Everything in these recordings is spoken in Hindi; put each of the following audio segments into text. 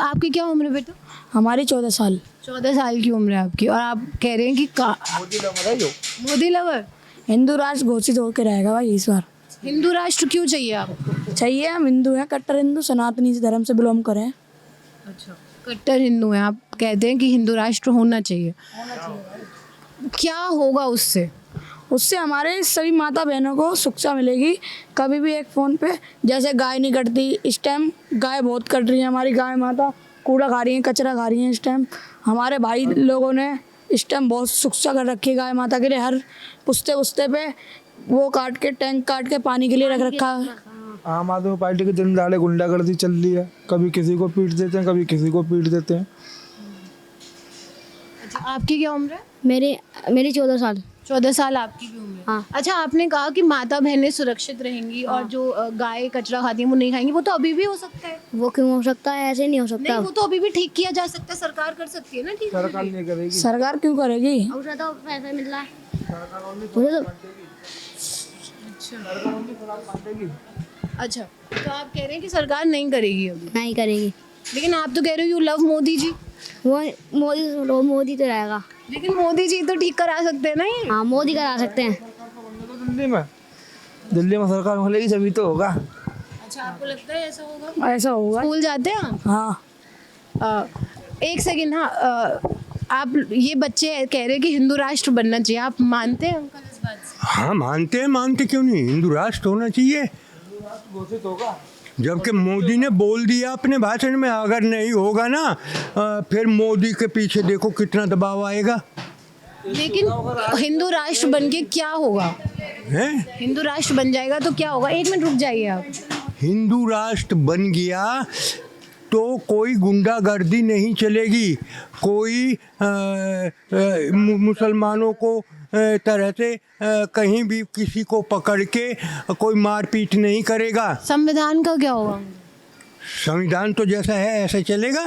आपकी क्या उम्र है बेटा? हमारी 14 साल। 14 साल की उम्र है आपकी और आप कह रहे हैं कि मोदी लवर है जो। मोदी लवर। हिंदू राष्ट्र घोषित होकर रहेगा भाई इस बार। हिंदू राष्ट्र क्यों चाहिए आपको? चाहिए, हम हिंदू हैं, कट्टर हिंदू, सनातनी धर्म से बिलोंग करें। अच्छा, कट्टर हिंदू हैं आप, कहते हैं कि हिंदू राष्ट्र होना चाहिए। क्या होगा उससे? उससे हमारे सभी माता बहनों को शिक्षा मिलेगी। कभी भी एक फ़ोन पे जैसे गाय नहीं कटती, इस टाइम गाय बहुत कट रही है। हमारी गाय माता कूड़ा खा रही हैं, कचरा खा रही हैं। इस टाइम हमारे भाई लोगों ने इस टाइम बहुत शिक्षा कर रखी है गाय माता के लिए। हर पुस्ते पुस्ते पे वो काट के, टैंक काट के पानी के लिए रख रखा है। आम आदमी पार्टी के दिन दहाड़े गुंडागर्दी चल रही है, कभी किसी को पीट देते हैं, कभी किसी को पीट देते हैं। अच्छा, आपकी क्या उम्र है? मेरी 14 साल। 14 साल आपकी भी उम्र है। हाँ। अच्छा, आपने कहा कि माता बहनें सुरक्षित रहेंगी और जो गाय कचरा खाती हैं वो नहीं खाएंगी। वो तो अभी भी हो सकता है। वो क्यों हो सकता है? ऐसे नहीं हो सकता। नहीं, वो तो अभी भी ठीक किया जा सकता है, सरकार कर सकती है ना ठीक। सरकार नहीं करेगी। सरकार क्यों करेगी? उसे तो पैसा मिल रहा है। अच्छा, तो आप कह रहे हैं कि सरकार नहीं करेगी अभी, नहीं करेगी। लेकिन आप तो कह रहे हो यू लव मोदी जी। वो मोदी तो रहेगा। लेकिन मोदी जी तो ठीक करा सकते हैं ना ये। हाँ, मोदी करा सकते हैं। दिल्ली में सरकार मिलेगी जभी तो होगा। अच्छा, आपको लगता है ऐसा होगा? ऐसा होगा। स्कूल जाते हैं आप? हाँ, एक सेकेंड। हाँ, आप ये बच्चे कह रहे हैं कि हिंदू राष्ट्र बनना चाहिए, आप मानते हैं अंकल इस बात से? हाँ मानते क्यों नहीं, हिंदू राष्ट्र होना चाहिए। घोषित होगा जबकि मोदी ने बोल दिया अपने भाषण में, अगर नहीं होगा ना फिर मोदी के पीछे देखो कितना दबाव आएगा। लेकिन हिंदू राष्ट्र बन के क्या होगा? हैं? हिंदू राष्ट्र बन जाएगा तो क्या होगा? एक मिनट रुक जाइए आप। हिंदू राष्ट्र बन गया तो कोई गुंडागर्दी नहीं चलेगी, कोई मुसलमानों को तरह से कहीं भी किसी को पकड़ के कोई मारपीट नहीं करेगा। संविधान का क्या होगा? संविधान तो जैसा है ऐसा चलेगा।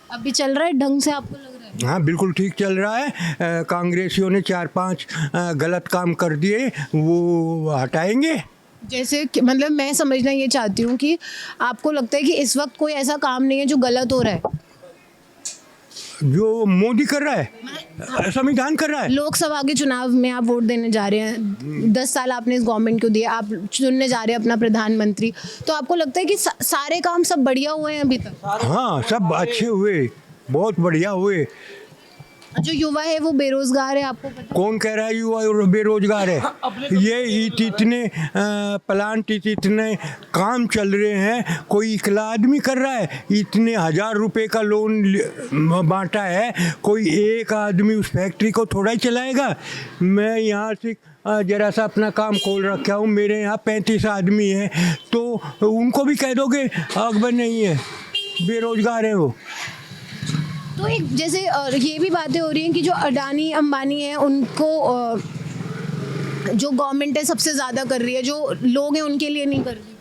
अभी चल रहा है ढंग से, आपको लग रहा है? हाँ बिल्कुल ठीक चल रहा है। कांग्रेसियों ने 4-5 गलत काम कर दिए, वो हटाएंगे। जैसे मतलब मैं समझना ये चाहती हूँ कि आपको लगता है कि इस वक्त कोई ऐसा काम नहीं है जो गलत हो रहा है? जो मोदी कर रहा है, संविधान कर रहा है। लोकसभा के चुनाव में आप वोट देने जा रहे हैं, 10 साल आपने इस गवर्नमेंट को दिया, आप चुनने जा रहे हैं अपना प्रधानमंत्री, तो आपको लगता है कि सारे काम सब बढ़िया हुए हैं अभी तक? हाँ सब अच्छे हुए, बहुत बढ़िया हुए। जो युवा है वो बेरोजगार है, आपको पता है? कौन कह रहा है युवा बेरोजगार है? ये इतने प्लांट, इतने काम चल रहे हैं, कोई इकला आदमी कर रहा है। इतने 1000 रुपए का लोन बांटा है, कोई एक आदमी उस फैक्ट्री को थोड़ा ही चलाएगा। मैं यहाँ से जरा सा अपना काम खोल रखा हूँ, मेरे यहाँ 35 आदमी हैं, तो उनको भी कह दोगे अकबर नहीं है, बेरोजगार है वो। तो एक जैसे ये भी बातें हो रही हैं कि जो अडानी अंबानी है उनको जो गवर्नमेंट है सबसे ज़्यादा कर रही है, जो लोग हैं उनके लिए नहीं कर रही।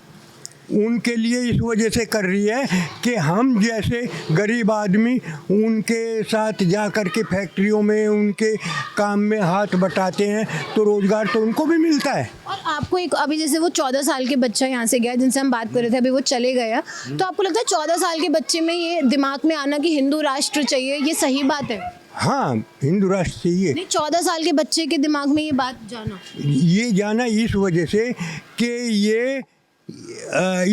उनके लिए इस वजह से कर रही है कि हम जैसे गरीब आदमी उनके साथ जा कर के फैक्ट्रियों में उनके काम में हाथ बटाते हैं, तो रोज़गार तो उनको भी मिलता है। और आपको एक अभी जैसे वो 14 साल के बच्चा यहाँ से गया जिनसे हम बात कर रहे थे, अभी वो चले गया, तो आपको लगता है 14 साल के बच्चे में ये दिमाग में आना कि हिंदू राष्ट्र चाहिए, ये सही बात है? हाँ हिंदू राष्ट्र चाहिए। नहीं, 14 साल के बच्चे के दिमाग में ये बात जाना इस वजह से कि ये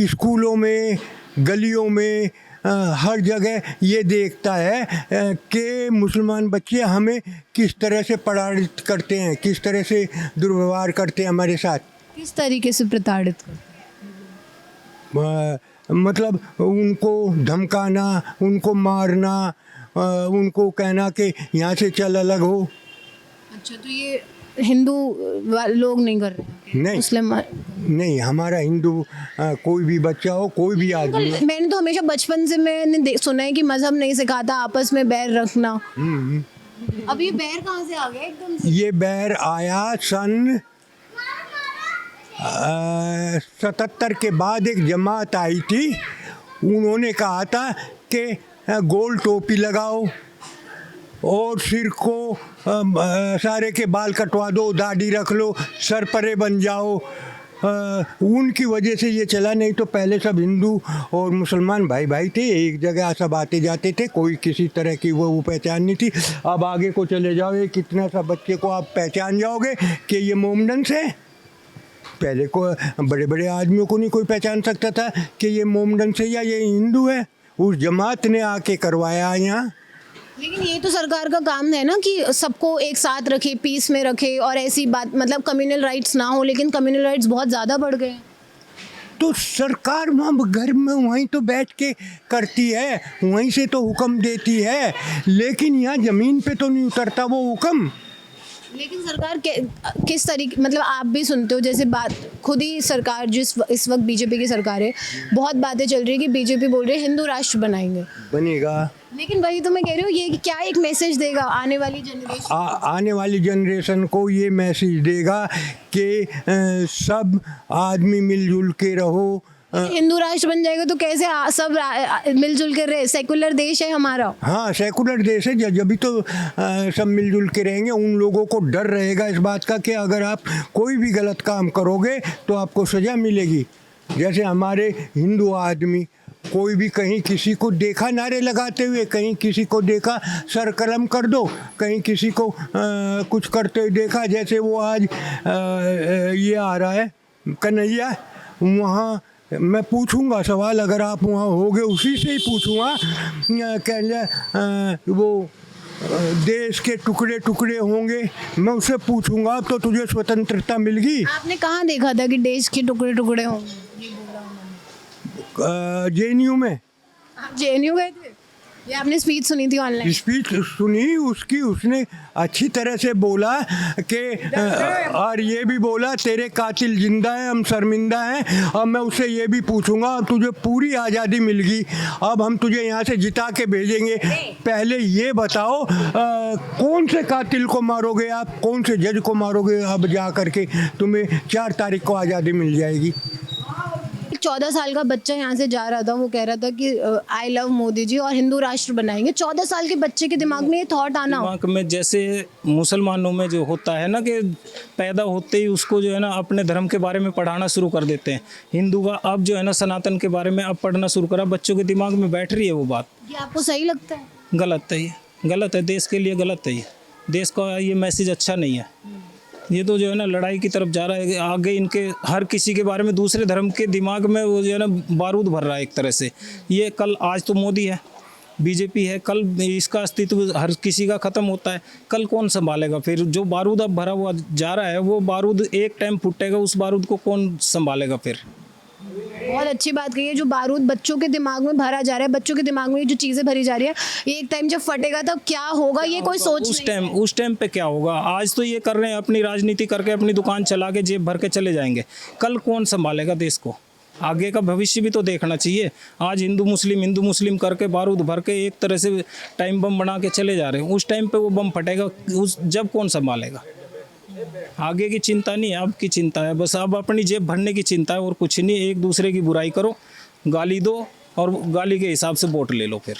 स्कूलों में, गलियों में, हर जगह ये देखता है कि मुसलमान बच्चे हमें किस तरह से प्रताड़ित करते हैं, किस तरह से दुर्व्यवहार करते हैं हमारे साथ। किस तरीके से प्रताड़ित करते हैं? मतलब उनको धमकाना, उनको मारना, उनको कहना कि यहाँ से चल अलग हो। अच्छा, तो ये हिंदू लोग नहीं कर रहे? नहीं, मुस्लिम नहीं, हमारा हिंदू कोई भी बच्चा हो, कोई भी आदमी। मैंने तो हमेशा बचपन से मैंने सुना है कि मजहब नहीं सिखाता आपस में बैर रखना। अब ये बैर कहाँ से आ गया एकदम से? ये बैर आया सन 77 के बाद एक जमात आई थी, उन्होंने कहा था कि गोल टोपी लगाओ और सिर को सारे के बाल कटवा दो, दाढ़ी रख लो, सर परे बन जाओ, उनकी वजह से ये चला, नहीं तो पहले सब हिंदू और मुसलमान भाई भाई थे, एक जगह सब आते जाते थे, कोई किसी तरह की वो पहचान नहीं थी। अब आगे को चले जाओ, ये कितना सा बच्चे को आप पहचान जाओगे कि ये मोमडन से। पहले को बड़े बड़े आदमियों को नहीं कोई पहचान सकता था कि ये मोमडन से या ये हिंदू है। उस जमात ने आके करवाया यहाँ। लेकिन ये तो सरकार का काम है ना कि सबको एक साथ रखे, पीस में रखे, और ऐसी बात मतलब कम्युनल राइट्स ना हो, लेकिन कम्युनल राइट्स बहुत ज़्यादा बढ़ गए हैं। तो सरकार वहाँ घर में वहीं तो बैठ के करती है, वहीं से तो हुक्म देती है, लेकिन यहाँ ज़मीन पे तो नहीं उतरता वो हुक्म। लेकिन सरकार किस तरीके, मतलब आप भी सुनते हो, जैसे बात खुद ही सरकार इस वक्त बीजेपी की सरकार है, बहुत बातें चल रही है कि बीजेपी बोल रही है हिंदू राष्ट्र बनाएंगे, बनेगा। लेकिन वही तो मैं कह रही हूँ, ये क्या एक मैसेज देगा आने वाली जनरेशन? आने वाली जनरेशन को ये मैसेज देगा कि सब आदमी मिलजुल के रहो। हिंदू राष्ट्र बन जाएगा तो कैसे सब मिलजुल के रहे? सेकुलर देश है हमारा। हाँ, सेकुलर देश है, जब तो सब मिलजुल के रहेंगे। उन लोगों को डर रहेगा इस बात का कि अगर आप कोई भी गलत काम करोगे तो आपको सज़ा मिलेगी। जैसे हमारे हिंदू आदमी कोई भी कहीं किसी को देखा नारे लगाते हुए, कहीं किसी को देखा सर कलम कर दो, कहीं किसी को कुछ करते हुए देखा, जैसे वो आज ये आ रहा है कन्हैया, वहाँ मैं पूछूंगा सवाल, अगर आप वहाँ होगे उसी से ही पूछूंगा, कह वो देश के टुकड़े टुकड़े होंगे, मैं उससे पूछूंगा तो तुझे स्वतंत्रता मिल गई। आपने कहाँ देखा था कि देश के टुकड़े टुकड़े होंगे? JNU में। आप JNU गए थे? ये आपने स्पीच सुनी थी ऑनलाइन? स्पीच सुनी उसकी, उसने अच्छी तरह से बोला कि और ये भी बोला तेरे कातिल जिंदा हैं, हम शर्मिंदा हैं। अब मैं उससे ये भी पूछूंगा, अब तुझे पूरी आज़ादी मिल गई, अब हम तुझे यहाँ से जिता के भेजेंगे, पहले ये बताओ कौन से कातिल को मारोगे आप, कौन से जज को मारोगे? अब जा करके तुम्हें 4 तारीख को आज़ादी मिल जाएगी। 14 साल का बच्चा यहाँ से जा रहा था, वो कह रहा था कि आई लव मोदी जी और हिंदू राष्ट्र बनाएंगे। 14 साल के बच्चे के दिमाग में ये थॉट आना, दिमाग में जैसे मुसलमानों में जो होता है ना कि पैदा होते ही उसको जो है ना अपने धर्म के बारे में पढ़ाना शुरू कर देते हैं। हिंदू का अब जो है ना सनातन के बारे में अब पढ़ना शुरू करा, बच्चों के दिमाग में बैठ रही है वो बात। ये आपको सही लगता है? गलत है, ये गलत है, देश के लिए गलत है, ये देश का ये मैसेज अच्छा नहीं है। ये तो जो है ना लड़ाई की तरफ जा रहा है। आगे इनके हर किसी के बारे में दूसरे धर्म के दिमाग में वो जो है ना बारूद भर रहा है एक तरह से। ये कल आज तो मोदी है, बीजेपी है, कल इसका अस्तित्व हर किसी का ख़त्म होता है, कल कौन संभालेगा? फिर जो बारूद अब भरा हुआ जा रहा है वो बारूद एक टाइम फूटेगा, उस बारूद को कौन संभालेगा फिर? बहुत अच्छी बात कही है। जो बारूद बच्चों के दिमाग में भरा जा रहा है, बच्चों के दिमाग में जो चीज़ें भरी जा रही है, ये एक टाइम जब फटेगा तब क्या होगा ये कोई सोच नहीं। उस टाइम पे क्या होगा? आज तो ये कर रहे हैं, अपनी राजनीति करके अपनी दुकान चला के जेब भर के चले जाएंगे, कल कौन संभालेगा देश को? आगे का भविष्य भी तो देखना चाहिए। आज हिंदू मुस्लिम करके बारूद भर के एक तरह से टाइम बम बना के चले जा रहे हैं, उस टाइम पे वो बम फटेगा, उस जब कौन संभालेगा? आगे की चिंता नहीं है, अब की चिंता है, बस अब अपनी जेब भरने की चिंता है और कुछ नहीं। एक दूसरे की बुराई करो, गाली दो और गाली के हिसाब से वोट ले लो फिर।